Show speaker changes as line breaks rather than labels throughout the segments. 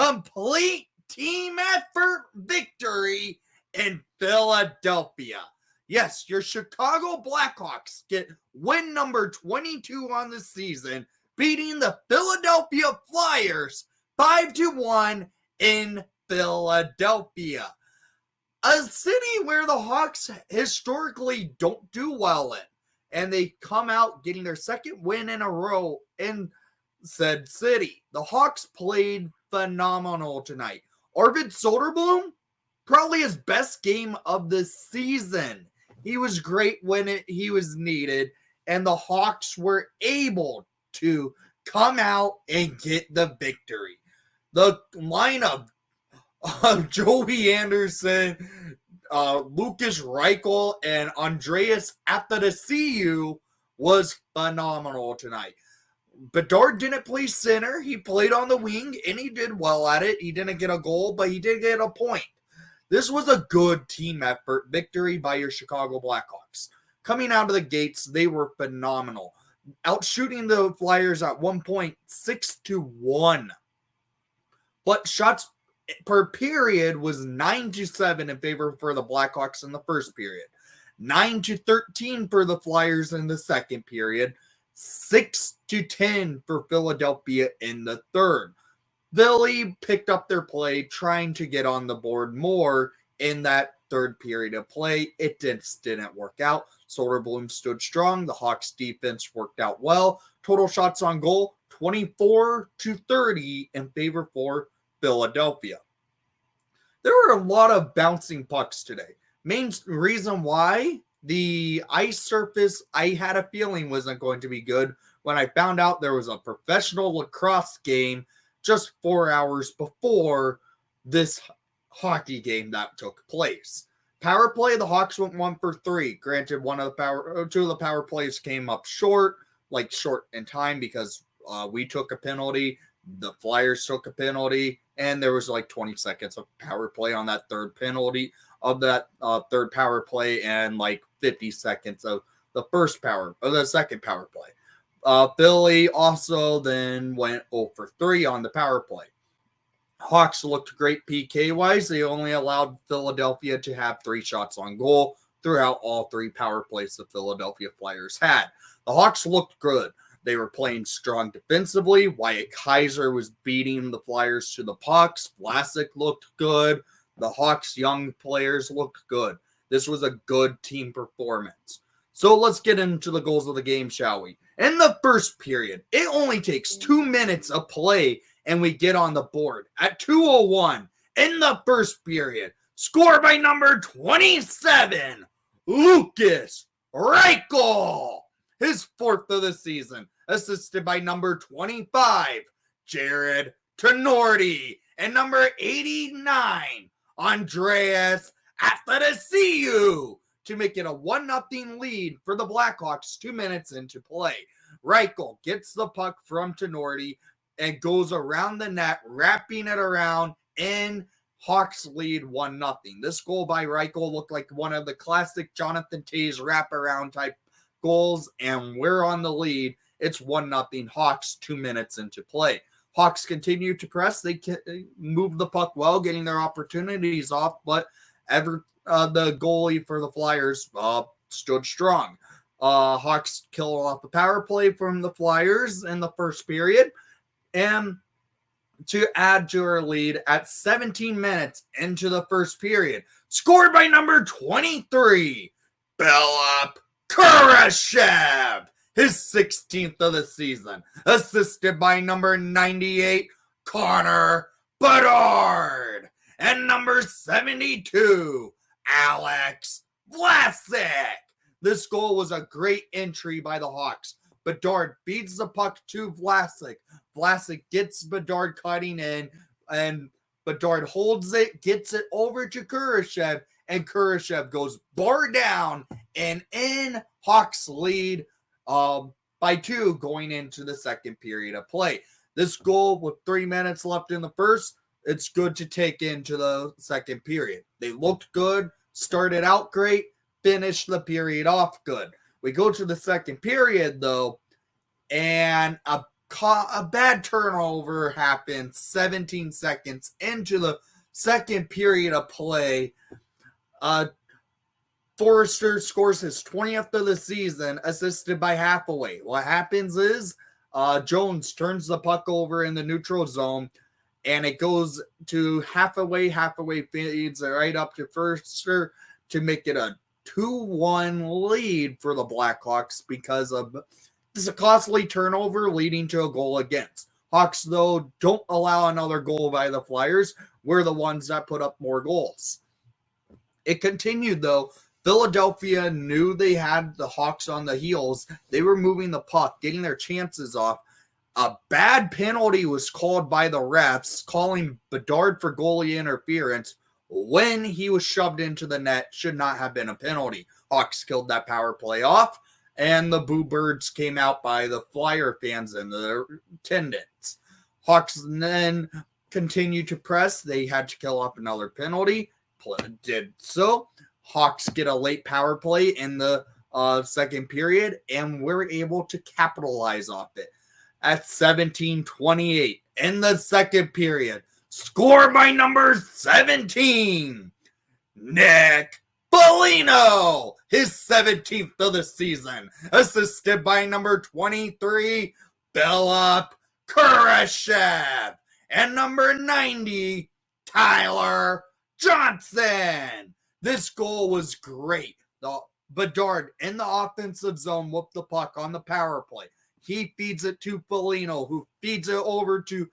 complete team effort victory in Philadelphia. Yes, your Chicago Blackhawks get win number 22 on the season, beating the Philadelphia Flyers 5-1 in Philadelphia. A city where the Hawks historically don't do well in. And they come out getting their second win in a row in said city. The Hawks played phenomenal tonight. Arvid Soderblom, probably his best game of the season. He was great when he was needed, and the Hawks were able to come out and get the victory. The lineup of Joey Anderson, Lucas Reichel, and Andreas Athanasiou was phenomenal tonight. Bedard didn't play center. He played on the wing, and he did well at it. He didn't get a goal, but he did get a point. This was a good team effort victory by your Chicago Blackhawks. Coming out of the gates, they were phenomenal. Outshooting the Flyers at 1 point, 6-1. But shots per period was 9-7 in favor for the Blackhawks in the first period. 9-13 for the Flyers in the second period. 6-10 for Philadelphia in the third. Philly picked up their play, trying to get on the board more in that third period of play. It just didn't work out. Soderblom stood strong. The Hawks defense worked out well. Total shots on goal, 24-30 in favor for Philadelphia. There were a lot of bouncing pucks today. Main reason why the ice surface, I had a feeling wasn't going to be good when I found out there was a professional lacrosse game just 4 hours before this hockey game that took place. Power play, the Hawks went 1 for 3. Granted, two of the power plays came up short in time because we took a penalty, the Flyers took a penalty, and there was 20 seconds of power play on that third penalty of that third power play, and 50 seconds of the second power play. Philly also then went 0 for 3 on the power play. Hawks looked great PK-wise. They only allowed Philadelphia to have 3 shots on goal throughout all 3 power plays the Philadelphia Flyers had. The Hawks looked good. They were playing strong defensively. Wyatt Kaiser was beating the Flyers to the pucks. Vlasic looked good. The Hawks' young players looked good. This was a good team performance. So let's get into the goals of the game, shall we? In the first period, it only takes 2 minutes of play and we get on the board at 2:01 in the first period. Scored by number 27, Lucas Reichel. His 4th of the season. Assisted by number 25, Jared Tenorti. And number 89, Andreas Athanasiou, to make it a 1-0 lead for the Blackhawks 2 minutes into play. Reichel gets the puck from Tenorti and goes around the net, wrapping it around, and Hawks lead 1-0. This goal by Reichel looked like one of the classic Jonathan Toews wraparound type goals, and we're on the lead. It's 1-0 Hawks 2 minutes into play. Hawks continue to press. They move the puck well, getting their opportunities off, but the goalie for the Flyers stood strong. Hawks kill off the power play from the Flyers in the first period, and to add to our lead at 17 minutes into the first period, scored by number 23, Philip Kurashev, his 16th of the season, assisted by number 98, Connor Bedard, and number 72, Alex Vlasic. This goal was a great entry by the Hawks. Bedard feeds the puck to Vlasic. Vlasic gets Bedard cutting in, and Bedard holds it, gets it over to Kurashev, and Kurashev goes bar down and in. Hawks lead by 2 going into the second period of play. This goal with 3 minutes left in the first, it's good to take into the second period. They looked good, started out great, finished the period off good. We go to the second period, though, and a a bad turnover happened 17 seconds into the second period of play. Forrester scores his 20th of the season, assisted by Hathaway. What happens is Jones turns the puck over in the neutral zone, and it goes to Hathaway. Hathaway feeds it right up to Forrester to make it a 2-1 lead for the Blackhawks because of this a costly turnover leading to a goal against. Hawks, though, don't allow another goal by the Flyers. We're the ones that put up more goals. It continued, though. Philadelphia knew they had the Hawks on the heels. They were moving the puck, getting their chances off. A bad penalty was called by the refs, calling Bedard for goalie interference when he was shoved into the net. Should not have been a penalty. Hawks killed that power play off, and the boo birds came out by the Flyer fans and their attendants. Hawks then continued to press. They had to kill off another penalty. Did so. Hawks get a late power play in the second period, and we're able to capitalize off it. At 17:28 in the second period, score by number 17, Nick Foligno, his 17th of the season, assisted by number 23, Philip Kurashev, and number 90, Tyler Johnson. This goal was great. Bedard in the offensive zone whooped the puck on the power play. He feeds it to Foligno, who feeds it over to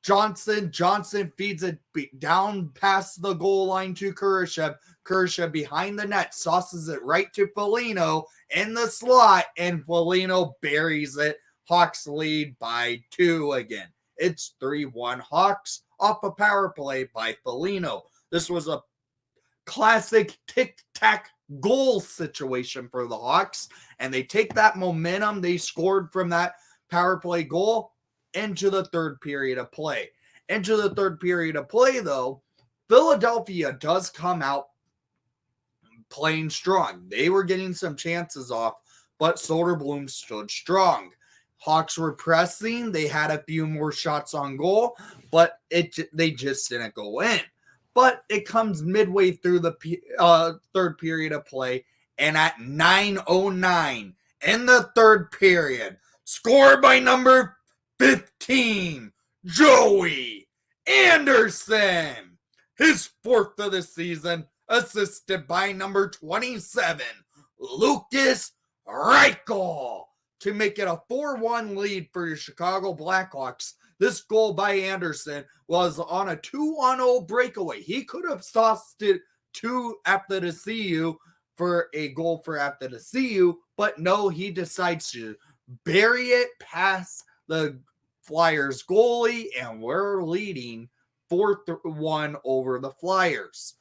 Johnson. Johnson feeds it down past the goal line to Kurashev. Kurashev behind the net sauces it right to Foligno in the slot, and Foligno buries it. Hawks lead by 2 again. It's 3-1 Hawks off a power play by Foligno. This was a classic tic-tac goal situation for the Hawks, and they take that momentum they scored from that power play goal into the third period of play. Into the third period of play, though, Philadelphia does come out playing strong. They were getting some chances off, but Soderblom stood strong. Hawks were pressing. They had a few more shots on goal, but they just didn't go in. But it comes midway through the third period of play, and at 9:09 in the third period, scored by number 15, Joey Anderson, his 4th of the season, assisted by number 27, Lucas Reichel, to make it a 4-1 lead for your Chicago Blackhawks. This goal by Anderson was on a 2-on-0 breakaway. He could have sauced it to after the CU for a goal for after the CU, but no, he decides to bury it past the Flyers goalie, and we're leading 4-1 over the Flyers.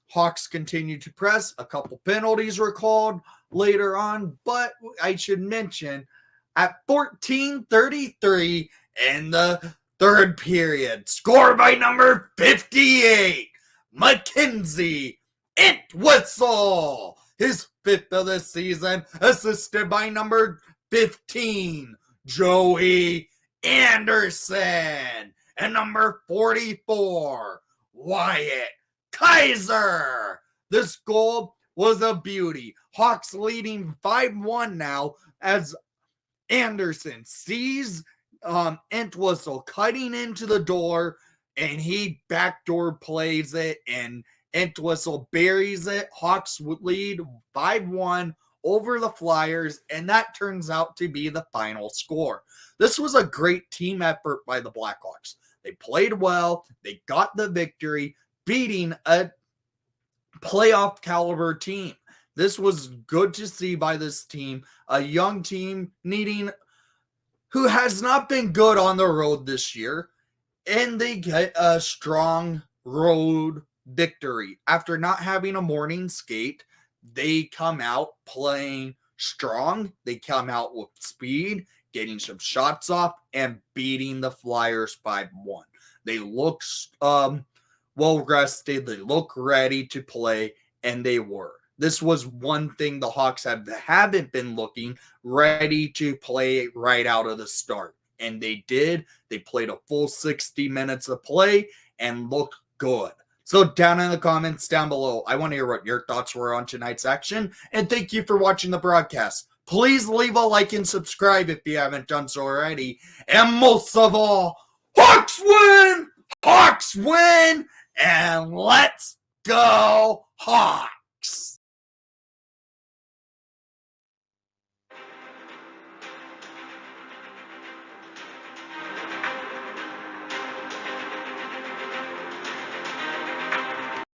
Hawks continue to press. A couple penalties were called later on, but I should mention at 14:33 in the third period, scored by number 58, Mackenzie Entwistle, his 5th of the season, assisted by number 15, Joey Anderson, and number 44, Wyatt Kaiser. This goal was a beauty. Hawks leading 5-1 now as Anderson sees Entwistle cutting into the door, and he backdoor plays it, and Entwistle buries it. Hawks would lead 5-1 over the Flyers, and that turns out to be the final score. This was a great team effort by the Blackhawks. They played well. They got the victory, beating a playoff caliber team. This was good to see by this team, a young team who has not been good on the road this year, and they get a strong road victory. After not having a morning skate, they come out playing strong. They come out with speed, getting some shots off, and beating the Flyers 5-1. They look well rested. They look ready to play, and they were. this was one thing the Hawks haven't been looking ready to play right out of the start. And they did. They played a full 60 minutes of play and looked good. So down in the comments down below, I want to hear what your thoughts were on tonight's action. And thank you for watching the broadcast. Please leave a like and subscribe if you haven't done so already. And most of all, Hawks win! Hawks win! And let's go Hawks!